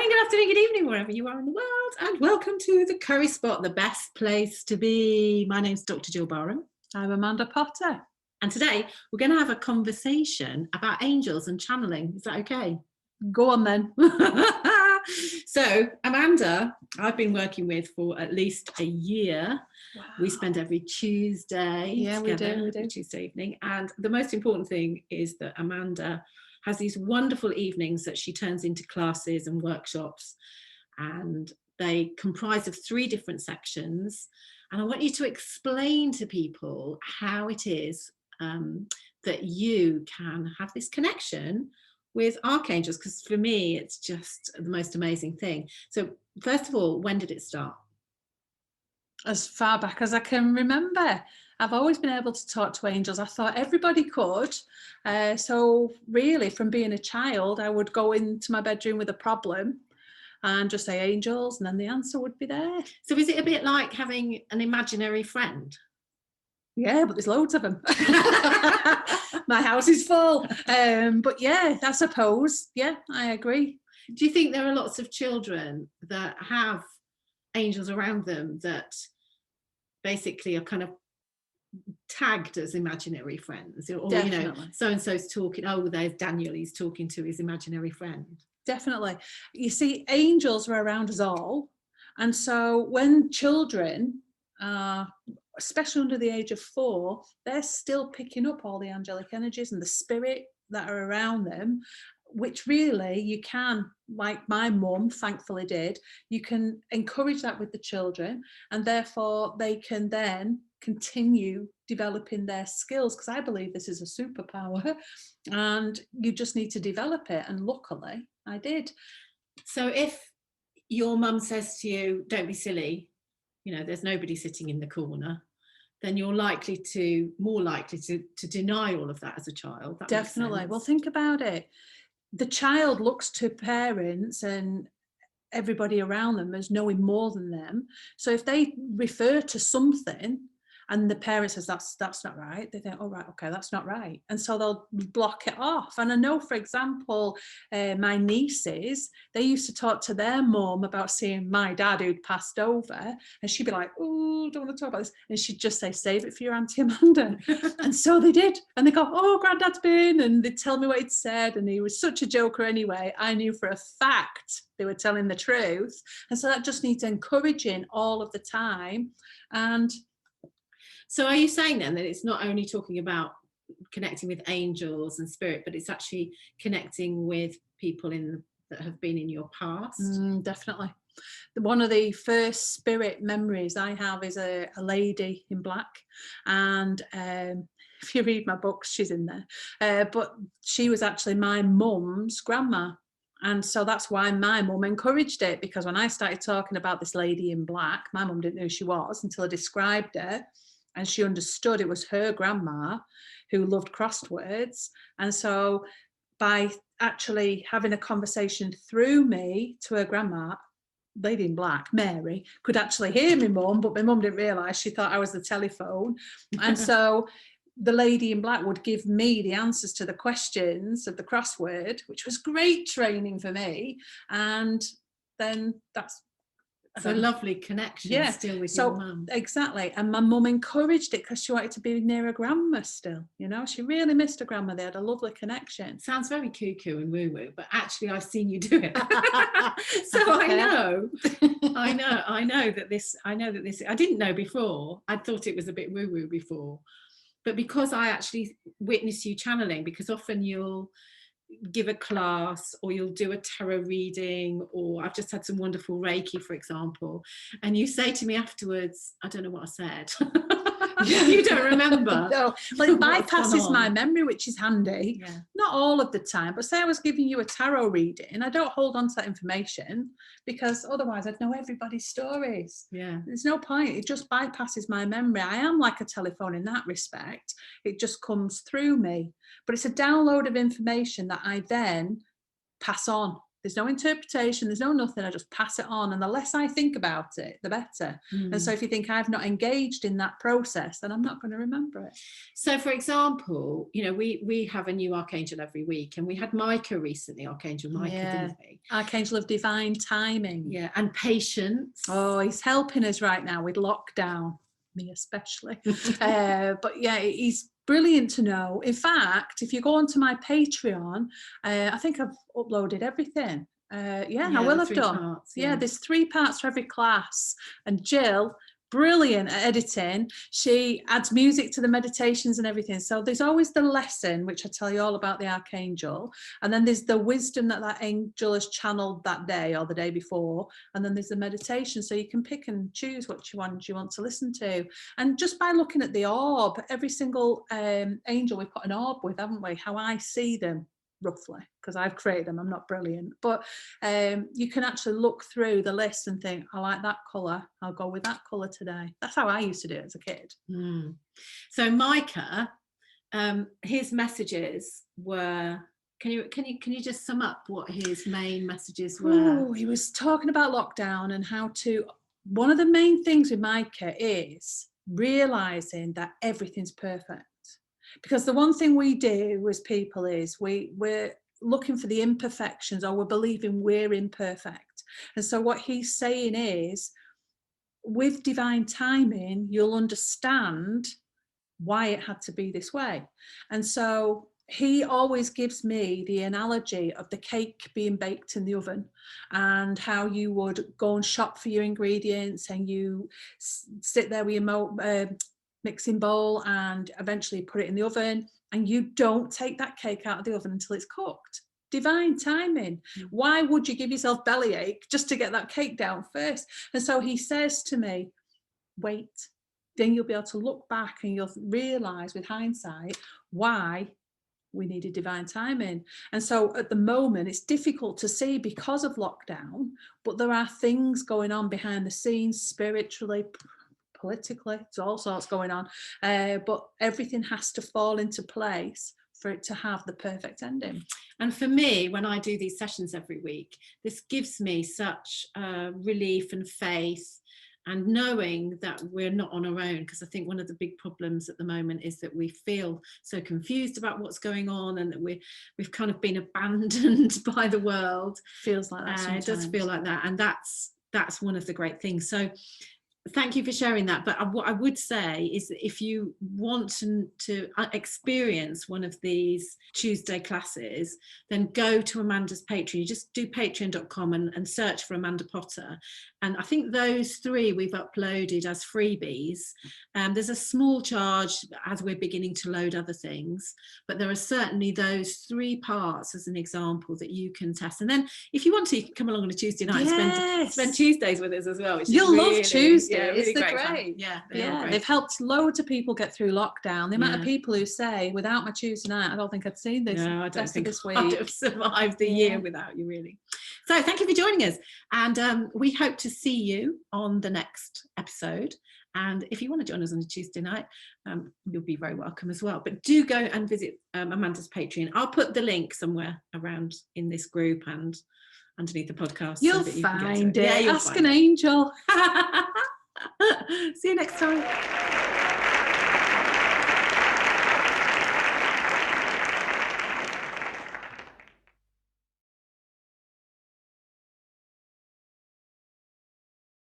morning, good afternoon, good evening, wherever you are in the world, and welcome to the Currie Spot, the best place to be. My name's Dr. Jill Barham. I'm Amanda Potter. And today we're going to have a conversation about angels and channeling. Is that okay? Go on then. So, Amanda, I've been working with for at least a year. Wow. We spend every Tuesday together, we do. Tuesday evening. And the most important thing is that Amanda has these wonderful evenings that she turns into classes and workshops. And they comprise of 3 different sections. And I want you to explain to people how it is that you can have this connection with archangels, because for me it's just the most amazing thing. So first of all, when did it start? As far back as I can remember. I've always been able to talk to angels. I thought everybody could. So really, from being a child, I would go into my bedroom with a problem and just say angels, and then the answer would be there. So is it a bit like having an imaginary friend? Yeah, but there's loads of them. My house is full. But yeah, I suppose. Yeah, I agree. Do you think there are lots of children that have angels around them that basically are kind of tagged as imaginary friends, or Definitely. You know, so and so's talking, oh, there's Daniel, he's talking to his imaginary friend? Definitely. You see, angels are around us all, and so when children especially under the age of 4, they're still picking up all the angelic energies and the spirit that are around them, which really you can, like my mum thankfully did, you can encourage that with the children, and therefore they can then continue developing their skills, because I believe this is a superpower and you just need to develop it, and luckily I did. So if your mum says to you, don't be silly, you know, there's nobody sitting in the corner, then you're more likely to deny all of that as a child. That Definitely. Well, think about it. The child looks to parents and everybody around them as knowing more than them. So if they refer to something and the parent says that's not right, they think, oh right, okay, that's not right, and so they'll block it off. And I know, for example, my nieces, they used to talk to their mum about seeing my dad who'd passed over, and she'd be like, oh, don't want to talk about this, and she'd just say, save it for your Auntie Amanda. And so they did, and they go, oh, Granddad's been, and they'd tell me what he'd said, and he was such a joker anyway. I knew for a fact they were telling the truth, and so that just needs encouraging all of the time. And so are you saying then that it's not only talking about connecting with angels and spirit, but it's actually connecting with people that have been in your past? Definitely. One of the first spirit memories I have is a lady in black, and if you read my books, she's in there, but she was actually my mum's grandma. And so that's why my mum encouraged it, because when I started talking about this lady in black, my mum didn't know who she was until I described her, and she understood it was her grandma who loved crosswords. And so by actually having a conversation through me to her grandma, lady in black, Mary, could actually hear my mum, but my mum didn't realise. She thought I was the telephone. And so the lady in black would give me the answers to the questions of the crossword, which was great training for me. And then that's a lovely connection still with your mum. Exactly. And my mum encouraged it because she wanted to be near her grandma still. You know, she really missed her grandma. They had a lovely connection. Sounds very cuckoo and woo-woo, but actually I've seen you do it. So I know that this, I didn't know before. I thought it was a bit woo-woo before. But because I actually witness you channeling, because often you'll give a class or you'll do a tarot reading, or I've just had some wonderful Reiki, for example, and you say to me afterwards, I don't know what I said. You don't remember? No, well, it bypasses my memory, which is handy. Yeah. Not all of the time, but say I was giving you a tarot reading, I don't hold on to that information, because otherwise I'd know everybody's stories. Yeah. There's no point. It just bypasses my memory. I am like a telephone in that respect. It just comes through me, but it's a download of information that I then pass on. There's no interpretation, there's no nothing. I just pass it on. And the less I think about it, the better. And so if you think I've not engaged in that process, then I'm not going to remember it. So for example, you know, we have a new archangel every week, and we had Micah recently, Archangel Micah, didn't we? Archangel of divine timing. Yeah, and patience. Oh, he's helping us right now with lockdown, me especially. But yeah, he's brilliant to know. In fact, if you go onto my Patreon, I think I've uploaded everything. I will have done. Parts, there's 3 parts for every class. And Jill, brilliant at editing. She adds music to the meditations and everything. So there's always the lesson, which I tell you all about the archangel. And then there's the wisdom that angel has channeled that day or the day before. And then there's the meditation. So you can pick and choose what you want to listen to. And just by looking at the orb, every single angel we've got an orb with, haven't we? How I see them, roughly, because I've created them. I'm not brilliant, but you can actually look through the list and think, I like that colour, I'll go with that colour today. That's how I used to do it as a kid. So Micah, his messages were, can you just sum up what his main messages were? He was talking about lockdown and how to, one of the main things with Micah is realising that everything's perfect. Because the one thing we do as people is we're looking for the imperfections, or we're believing we're imperfect. And so what he's saying is, with divine timing, you'll understand why it had to be this way. And so he always gives me the analogy of the cake being baked in the oven, and how you would go and shop for your ingredients, and you sit there with your mixing bowl and eventually put it in the oven, and you don't take that cake out of the oven until it's cooked. Divine timing. Why would you give yourself bellyache just to get that cake down first? And so he says to me, wait, then you'll be able to look back and you'll realize with hindsight why we needed divine timing. And so at the moment it's difficult to see because of lockdown, but there are things going on behind the scenes, spiritually, politically, it's all sorts going on, but everything has to fall into place for it to have the perfect ending. And for me, when I do these sessions every week, this gives me such relief and faith, and knowing that we're not on our own, because I think one of the big problems at the moment is that we feel so confused about what's going on, and that we've kind of been abandoned by the world. Feels like that sometimes. It does feel like that, and that's one of the great things. So thank you for sharing that. But what I would say is that if you want to experience one of these Tuesday classes, then go to Amanda's Patreon. You just do patreon.com and search for Amanda Potter. And I think those 3 we've uploaded as freebies. There's a small charge as we're beginning to load other things, but there are certainly those 3 parts as an example that you can test. And then if you want to, you can come along on a Tuesday night and spend Tuesdays with us as well. You'll love Tuesdays. Yeah, really they're great. Great. They've helped loads of people get through lockdown. The amount of people who say, without my Tuesday night, I don't think I'd seen this. No, I don't think this I'd have survived the year without you, really. So thank you for joining us, and we hope to see you on the next episode. And if you want to join us on a Tuesday night, you'll be very welcome as well. But do go and visit Amanda's Patreon. I'll put the link somewhere around in this group and underneath the podcast. You'll find it. Ask an angel. See you next time.